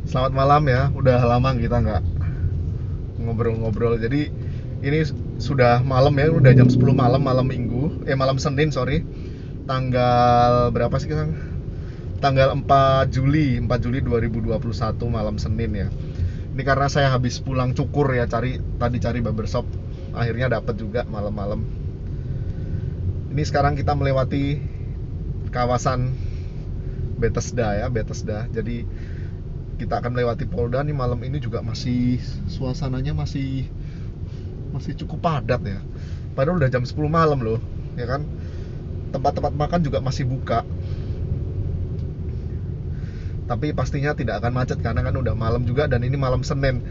Selamat malam ya. Udah lama kita nggak ngobrol-ngobrol. Jadi ini sudah malam ya, udah jam 10 malam, malam Minggu. Malam Senin, sorry. Tanggal berapa sih kita? Tanggal 4 Juli 2021, malam Senin ya. Ini karena saya habis pulang cukur ya, cari barbershop. Akhirnya dapat juga malam-malam. Ini sekarang kita melewati kawasan Bethesda. Jadi kita akan melewati Polda nih. Malam ini juga masih suasananya masih cukup padat ya. Padahal udah jam 10 malam loh, ya kan? Tempat-tempat makan juga masih buka. Tapi pastinya tidak akan macet karena kan udah malam juga dan ini malam Senin.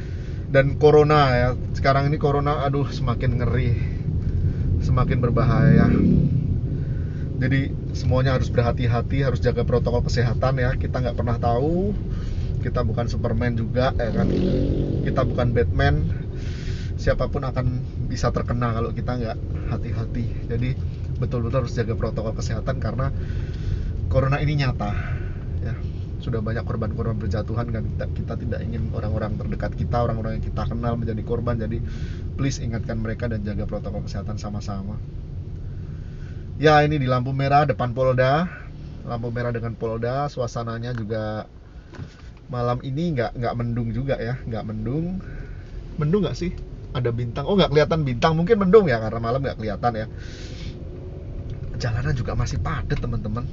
Dan corona ya. Sekarang ini corona aduh semakin ngeri. Semakin berbahaya. Jadi semuanya harus berhati-hati, harus jaga protokol kesehatan ya. Kita nggak pernah tahu. Kita bukan Superman juga ya kan. Kita bukan Batman. Siapapun akan bisa terkena kalau kita nggak hati-hati. Jadi betul-betul harus jaga protokol kesehatan karena corona ini nyata ya. Sudah banyak korban-korban berjatuhan kan. Kita tidak ingin orang-orang terdekat kita, orang-orang yang kita kenal menjadi korban. Jadi please ingatkan mereka dan jaga protokol kesehatan sama-sama. Ya, ini di lampu merah depan Polda. Lampu merah dengan Polda. Suasananya juga malam ini nggak mendung juga ya, nggak mendung. Mendung nggak sih? Ada bintang. Oh, nggak kelihatan bintang. Mungkin mendung ya karena malam nggak kelihatan ya. Jalanan juga masih padat teman-teman.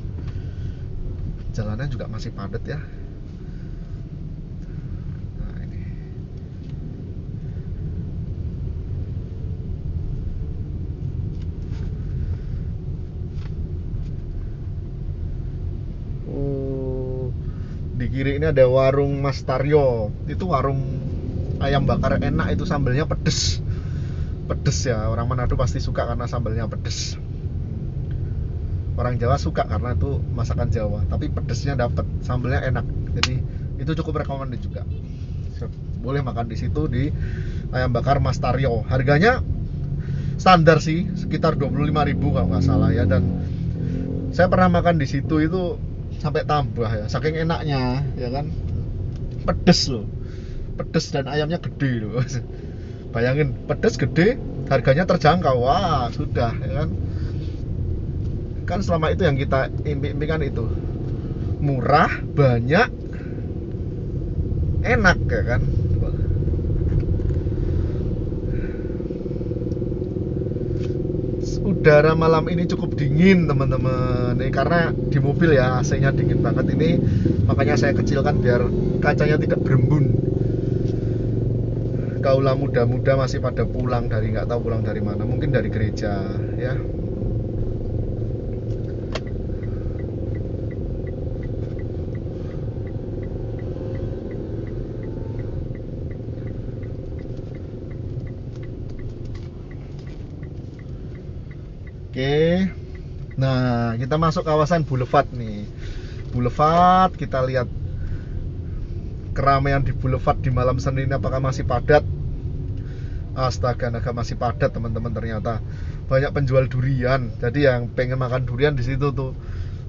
Jalanan juga masih padat ya. Nah ini. Oh, di kiri ini ada warung Mas Taryo. Itu warung ayam bakar enak, itu sambelnya pedes ya. Orang Manado pasti suka karena sambelnya pedes. Orang Jawa suka karena itu masakan Jawa, tapi pedesnya dapat, sambelnya enak. Jadi itu cukup rekomendasi juga. Boleh makan di situ di ayam bakar Mas Taryo. Harganya standar sih, sekitar 25.000 kalau nggak salah ya. Dan saya pernah makan di situ itu sampai tambah ya, saking enaknya ya kan. Pedes loh, pedes dan ayamnya gede loh. Bayangin, pedes gede, harganya terjangkau. Wah sudah ya kan selama itu yang kita impikan itu murah, banyak, enak ya kan. Udara malam ini cukup dingin teman-teman. Ini karena di mobil ya, AC-nya dingin banget ini, makanya saya kecilkan biar kacanya tidak berembun. Kaula muda-muda masih pada pulang dari, nggak tahu pulang dari mana, mungkin dari gereja ya. Oke. Nah, kita masuk kawasan Boulevard nih. Boulevard, kita lihat keramaian di Boulevard di malam Senin apakah masih padat. Astaga, naga masih padat teman-teman, ternyata banyak penjual durian. Jadi yang pengen makan durian di situ tuh,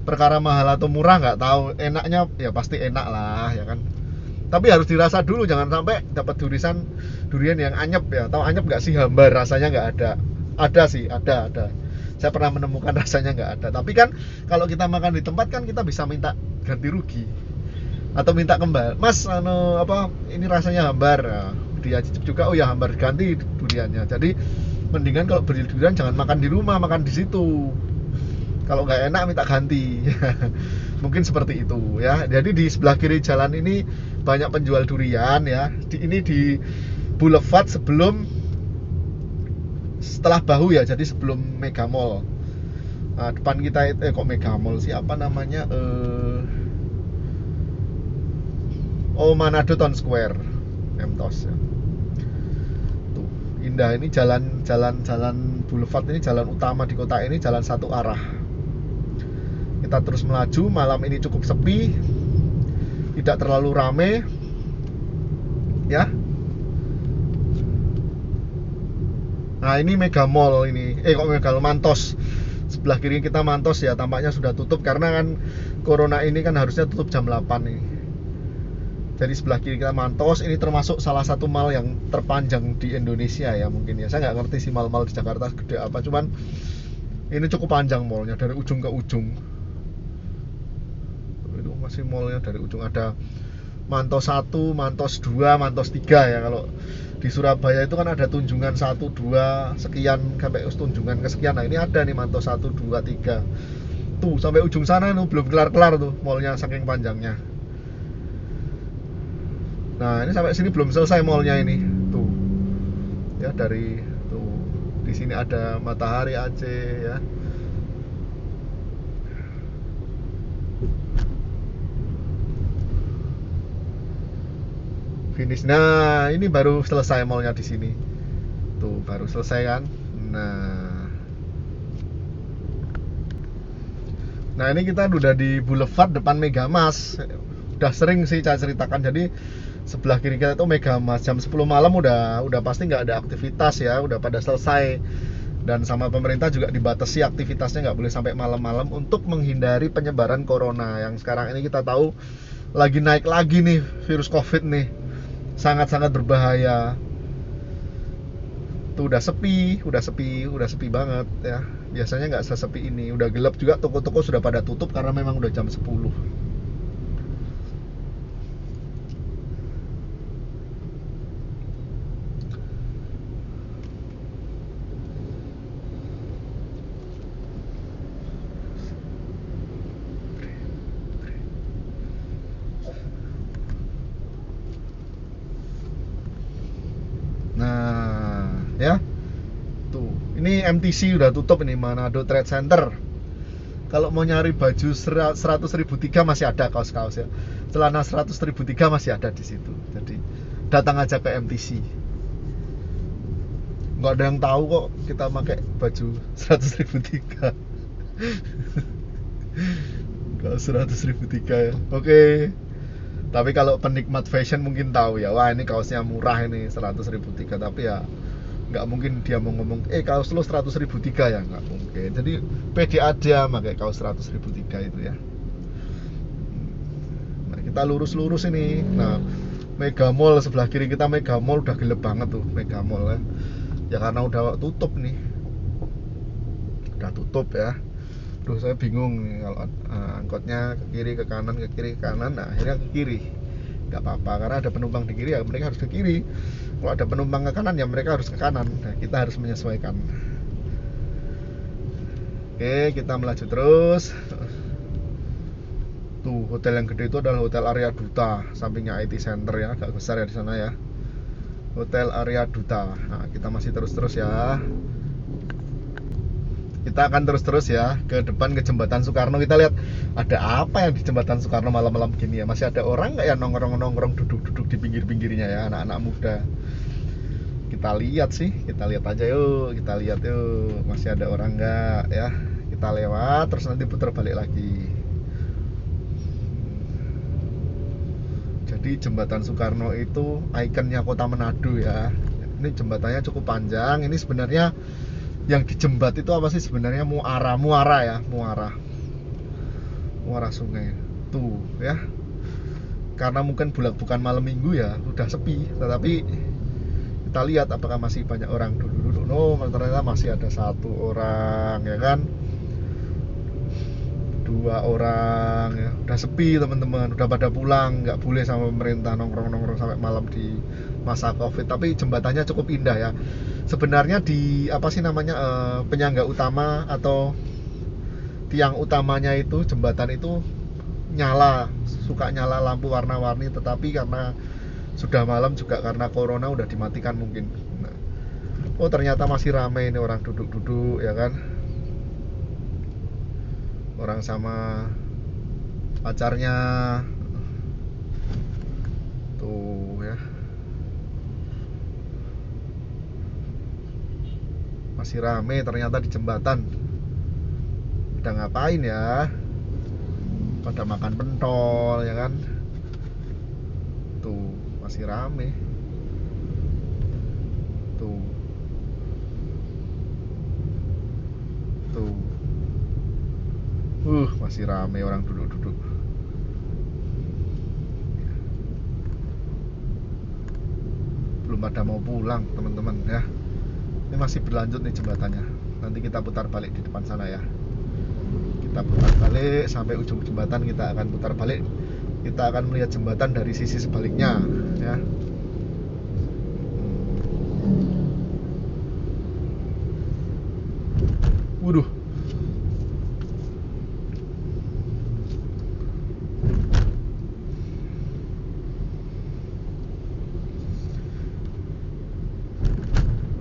perkara mahal atau murah nggak tahu, enaknya ya pasti enak lah ya kan. Tapi harus dirasa dulu, jangan sampai dapat durian yang anyep ya. Tahu anyep nggak sih? Hambar, rasanya nggak ada. Ada sih, ada. Saya pernah menemukan rasanya nggak ada. Tapi kan kalau kita makan di tempat kan kita bisa minta ganti rugi atau minta kembali. Mas, ini rasanya hambar. Nah, dia cicip juga, oh ya hambar, ganti duriannya. Jadi mendingan kalau beli durian jangan makan di rumah, makan di situ. Kalau nggak enak minta ganti. Mungkin seperti itu ya. Jadi di sebelah kiri jalan ini banyak penjual durian ya. Ini di Boulevard setelah Bahu ya, jadi sebelum Mega Mall. Nah, depan kita kok Mega Mall sih, apa namanya? Manado Town Square, Mentos ya. Tuh, indah ini jalan Boulevard ini, jalan utama di kota ini, jalan satu arah. Kita terus melaju, malam ini cukup sepi, tidak terlalu rame ya. Nah ini Mega Mall ini, Mega Mall Mantos. Sebelah kiri kita Mantos ya, tampaknya sudah tutup karena kan Corona ini kan harusnya tutup jam 8 nih. Jadi sebelah kiri kita Mantos, ini termasuk salah satu mall yang terpanjang di Indonesia ya mungkin ya. Saya nggak ngerti sih mall-mall di Jakarta gede apa, cuman ini cukup panjang mallnya dari ujung ke ujung. Itu masih mallnya dari ujung, ada Mantos 1, Mantos 2, Mantos 3 ya. Kalau di Surabaya itu kan ada Tunjungan 1, 2, sekian sampai Tunjungan kesekian. Nah, ini ada nih Mantos 1, 2, 3. Tuh sampai ujung sana tuh belum kelar-kelar tuh mallnya saking panjangnya. Nah, ini sampai sini belum selesai mallnya ini. Tuh. Ya dari tuh di sini ada Matahari Aceh ya. Finish. Nah, ini baru selesai mallnya di sini. Tuh, baru selesai kan. Nah. Nah, ini kita udah di Boulevard depan Megamas. Udah sering sih saya ceritakan. Jadi sebelah kiri kita itu Megamas. Jam 10 malam udah pasti nggak ada aktivitas ya, udah pada selesai. Dan sama pemerintah juga dibatasi aktivitasnya, nggak boleh sampai malam-malam untuk menghindari penyebaran corona yang sekarang ini kita tahu lagi naik lagi nih virus COVID nih. Sangat-sangat berbahaya. Tuh udah sepi banget ya. Biasanya nggak sesepi ini. Udah gelap juga, toko-toko sudah pada tutup karena memang udah jam 10. Nah, ya. Tuh, ini MTC udah tutup ini, Manado Trade Center. Kalau mau nyari baju 100.003 masih ada kaos-kaos ya. Celana 100.003 masih ada di situ. Jadi datang aja ke MTC. Nggak ada yang tahu kok kita pakai baju 100.003. Kalau 100.003 ya. Oke. Tapi kalau penikmat fashion mungkin tahu ya. Wah, ini kaosnya murah ini 100.003, tapi ya nggak mungkin dia mau ngomong kaos lo 100.003 ya, nggak mungkin. Jadi pede aja pakai kaos 100.003 itu ya. Nah, kita lurus ini. Nah, Mega Mall sebelah kiri kita, Mega Mall udah gelap banget tuh Mega Mall ya. Ya karena udah tutup nih. Udah tutup ya. Duh, saya bingung nih kalau angkotnya ke kiri ke kanan, ke kiri ke kanan. Nah, akhirnya ke kiri. Nggak apa-apa karena ada penumpang di kiri ya mereka harus ke kiri. Kalau ada penumpang ke kanan ya mereka harus ke kanan. Nah, kita harus menyesuaikan. Oke, kita melaju terus. Tuh, hotel yang gede itu adalah Hotel Arya Duta, sampingnya IT Center ya, agak besar ya di sana ya. Hotel Arya Duta. Nah, kita masih terus ya. Kita akan terus ya ke depan ke Jembatan Soekarno. Kita lihat ada apa yang di Jembatan Soekarno malam-malam gini ya. Masih ada orang nggak ya nongkrong-nongkrong duduk-duduk di pinggir-pinggirnya ya, anak-anak muda. Kita lihat aja yuk, kita lihat yuk masih ada orang nggak ya. Kita lewat terus nanti putar balik lagi. Jadi Jembatan Soekarno itu ikonnya kota Manado ya. Ini jembatannya cukup panjang. Ini sebenarnya yang dijembat itu apa sih sebenarnya? Muara ya, muara sungai tuh ya. Karena mungkin bukan malam minggu ya, udah sepi. Tetapi kita lihat apakah masih banyak orang duduk. No, ternyata masih ada 1 orang ya kan, 2 orang ya. Udah sepi teman-teman, udah pada pulang. Nggak boleh sama pemerintah nongkrong sampai malam di masa COVID. Tapi jembatannya cukup indah ya. Sebenarnya di apa sih namanya penyangga utama atau tiang utamanya itu jembatan itu suka nyala lampu warna-warni, tetapi karena sudah malam juga karena corona udah dimatikan mungkin. Nah, oh ternyata masih ramai ini orang duduk-duduk ya kan, orang sama pacarnya tuh ya. Masih rame ternyata di jembatan. Udah ngapain ya? Pada makan pentol ya kan. Tuh, masih rame. Tuh. Masih rame orang duduk-duduk. belum pada mau pulang teman-teman ya. Ini masih berlanjut nih jembatannya. Nanti kita putar balik di depan sana ya. Kita putar balik sampai ujung jembatan, kita akan putar balik. Kita akan melihat jembatan dari sisi sebaliknya ya. Waduh.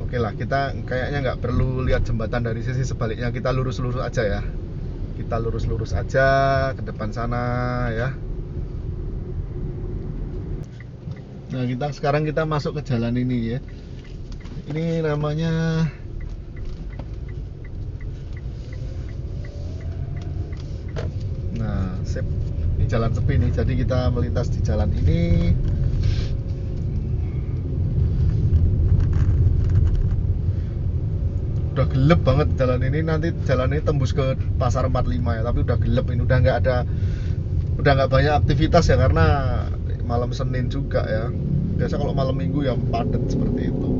Oke lah, kita kayaknya nggak perlu lihat jembatan dari sisi sebaliknya, kita lurus-lurus aja ya. Kita lurus-lurus aja ke depan sana ya. Nah, sekarang kita masuk ke jalan ini ya. Ini namanya sip. Ini jalan sepi nih, jadi kita melintas di jalan ini. Udah gelap banget jalan ini, nanti jalan ini tembus ke pasar 45 ya, tapi udah gelap ini, udah nggak banyak aktivitas ya, karena malam Senin juga ya. Biasa kalau malam Minggu ya padat seperti itu.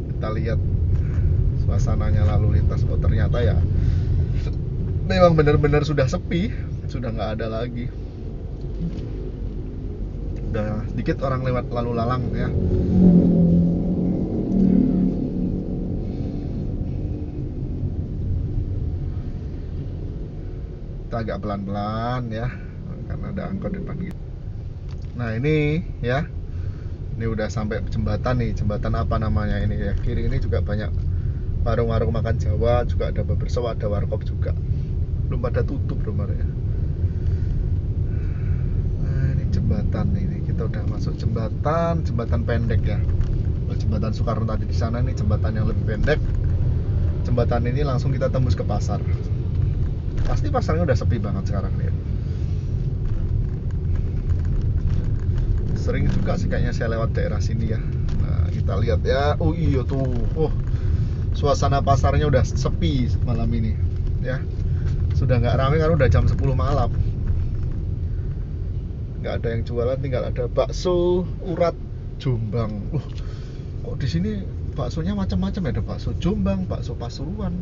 Kita lihat suasananya lalu lintas, oh ternyata ya memang benar-benar sudah sepi, sudah nggak ada lagi. Udah sedikit orang lewat lalu lalang ya. Kita agak pelan-pelan ya, karena ada angkot di depan gitu. Nah ini ya, ini udah sampai jembatan nih. Jembatan apa namanya ini ya? Kiri ini juga banyak warung-warung makan Jawa, juga ada barbershop, ada warkop juga. Belum pada tutup rumahnya. Nah ini jembatan ini, kita udah masuk jembatan pendek ya. Jembatan Soekarno tadi di sana, ini jembatan yang lebih pendek. Jembatan ini langsung kita tembus ke pasar. Pasti pasarnya udah sepi banget sekarang nih. Sering juga sih kayaknya saya lewat daerah sini ya. Nah kita lihat ya. Oh iya tuh, suasana pasarnya udah sepi malam ini ya. Sudah nggak ramai karena udah jam 10 malam. Nggak ada yang jualan, tinggal ada bakso urat Jombang. Kok di sini baksonya macam-macam ya, ada bakso Jombang, bakso Pasuruan.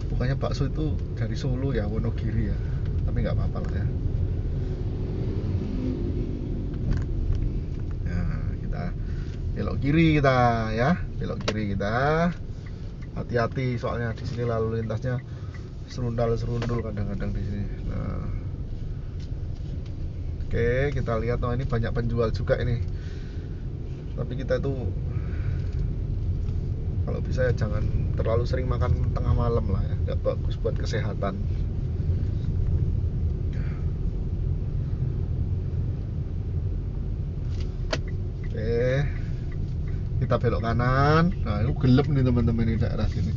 Bukannya bakso itu dari Solo ya, Wonogiri ya, tapi nggak apa-apa lah ya. Nah, kita belok kiri kita. Hati-hati soalnya di sini lalu lintasnya serundal kadang-kadang di sini. Nah, oke, kita lihat. Oh ini banyak penjual juga ini. Tapi kita tuh kalau bisa ya jangan terlalu sering makan tengah malam lah ya, nggak bagus buat kesehatan. Oke, kita belok kanan. Nah itu gelap nih teman-teman, ini daerah sini.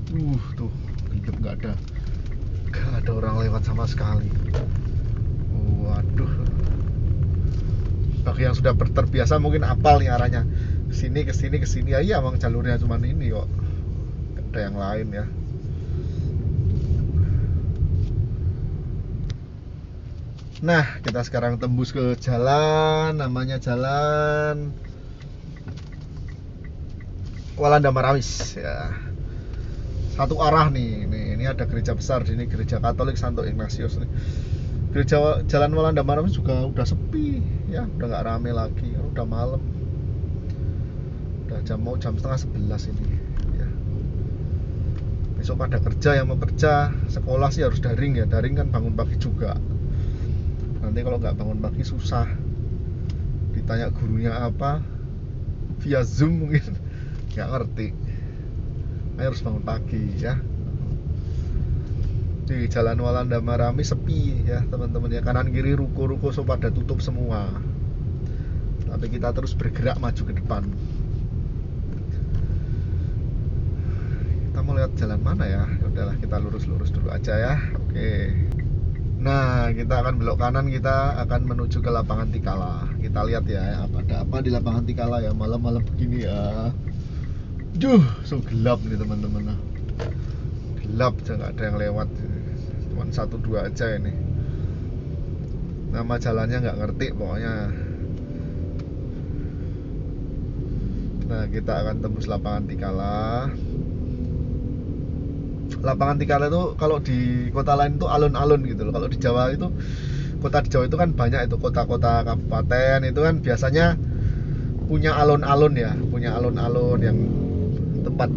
Tuh gelap, nggak ada orang lewat sama sekali. Waduh, bagi yang sudah terbiasa mungkin apal nih arahnya, ke sini ya. Iya emang jalurnya cuma ini kok, nggak ada yang lain ya. Nah kita sekarang tembus ke jalan, namanya Jalan Walanda Maramis ya. Satu arah nih. Ini ada gereja besar di sini, gereja Katolik Santo Ignatius nih. Gereja Jalan Walanda Maramis juga udah sepi ya, udah nggak rame lagi, udah malam. Udah jam 10:30 ini ya. Besok pada kerja, yang mau kerja, sekolah sih harus daring ya. Daring kan bangun pagi juga. Nanti kalau nggak bangun pagi susah. Ditanya gurunya apa, via Zoom mungkin nggak ngerti. Harus bangun pagi ya. Di Jalan Walanda Maramis sepi ya teman-teman ya. Kanan kiri ruko-ruko pada tutup semua. Tapi kita terus bergerak maju ke depan. Kita mau lihat jalan mana ya? Udahlah kita lurus-lurus dulu aja ya. Oke. Nah kita akan belok kanan, kita akan menuju ke lapangan Tikala. Kita lihat ya ada apa di lapangan Tikala ya malam-malam begini ya. So gelap nih teman-teman. Gelap, nggak ada yang lewat, cuma 1-2 aja ini. Nama jalannya nggak ngerti pokoknya. Nah, kita akan tembus lapangan Tikala. Lapangan Tikala itu kalau di kota lain itu alun-alun gitu loh. Kalau di Jawa itu, kota di Jawa itu kan banyak itu kota-kota kabupaten itu kan biasanya punya alun-alun ya, punya alun-alun yang tempat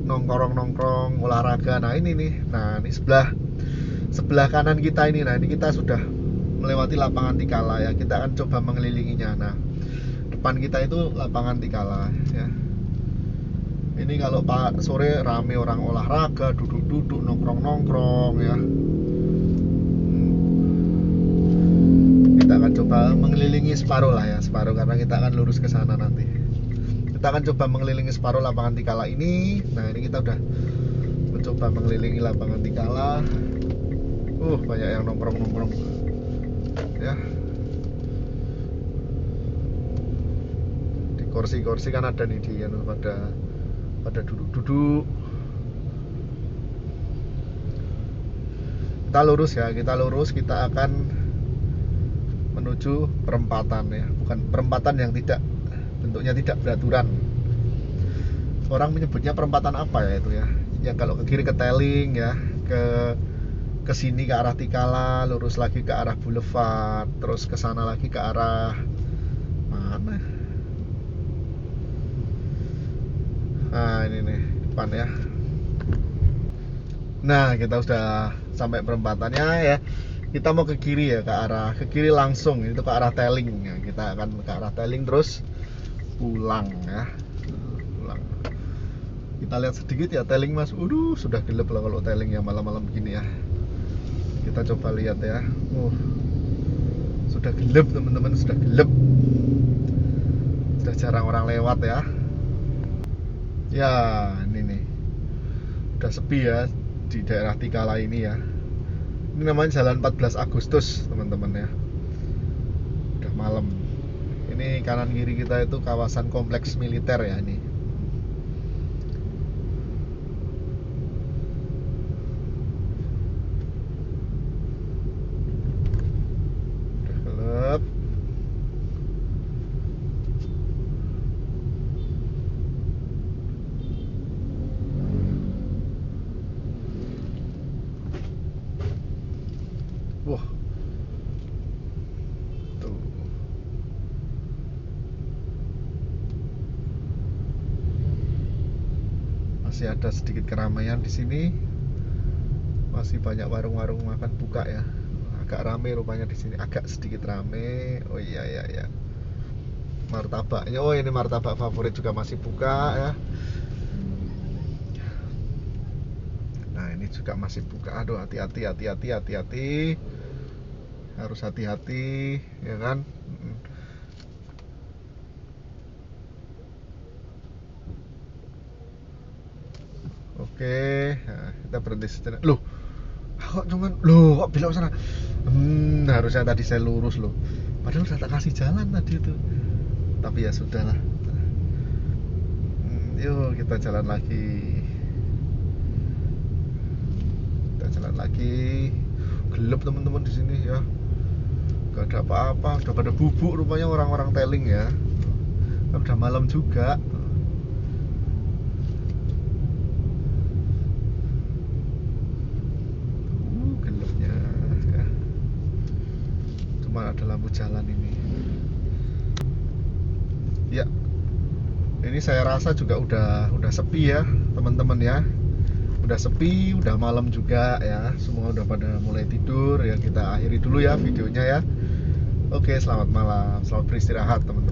nongkrong-nongkrong, olahraga. Nah ini nih, nah ini sebelah kanan kita ini, nah ini kita sudah melewati lapangan Tikala ya. Kita akan coba mengelilinginya. Nah, depan kita itu lapangan Tikala ya. Ini kalau Pak sore rame orang olahraga, duduk-duduk, nongkrong-nongkrong ya. Kita akan coba mengelilingi separuh lah ya, separuh karena kita akan lurus ke sana nanti. Kita akan coba mengelilingi separuh lapangan Tikala ini. Nah, ini kita udah mencoba mengelilingi lapangan Tikala. Banyak yang nongkrong-nongkrong ya. Di kursi-kursi kan ada nih di pada duduk-duduk. Kita lurus, kita akan menuju perempatan ya, bukan perempatan yang bentuknya tidak beraturan. Orang menyebutnya perempatan apa ya itu ya? Yang kalau ke kiri ke Teling ya, ke sini ke arah Tikala, lurus lagi ke arah Boulevard, terus ke sana lagi ke arah mana? Nah, ini nih depan ya. Nah, kita sudah sampai perempatannya ya. Kita mau ke kiri ya, ke kiri langsung itu ke arah Teling ya. Kita akan ke arah Teling terus pulang ya. Kita lihat sedikit ya Teling Mas. Sudah gelap lah kalau Teling ya malam-malam begini ya. Kita coba lihat ya. Sudah gelap teman-teman, sudah gelap. Sudah jarang orang lewat ya. Ya, ini nih. Udah sepi ya di daerah Tikala ini ya. Ini namanya Jalan 14 Agustus, teman-teman ya. Udah malam. Ini kanan kiri kita itu kawasan kompleks militer ya ini. Udah gelap. Tuh. Masih ada sedikit keramaian di sini. Masih banyak warung-warung makan buka ya. Agak rame rupanya di sini, agak sedikit rame. Oh iya. Martabaknya, ini martabak favorit juga masih buka ya. Nah, ini juga masih buka. Aduh, hati-hati. Harus hati-hati ya kan. Oke, nah, kita berhenti sejenak. Kok belok sana? Harusnya tadi saya lurus loh. Padahal udah tak kasih jalan tadi itu. Tapi ya sudahlah. Yuk kita jalan lagi. Gelap teman-teman di sini ya. Gak ada apa-apa, udah pada bubuk rupanya orang-orang Teling ya. Kan udah malam juga. Gelapnya ya. Cuma ada lampu jalan ini. Ya. Ini saya rasa juga udah sepi ya, teman-teman ya. Udah sepi, udah malam juga ya. Semua udah pada mulai tidur ya. Kita akhiri dulu ya videonya ya. Oke, selamat malam. Selamat beristirahat teman-teman.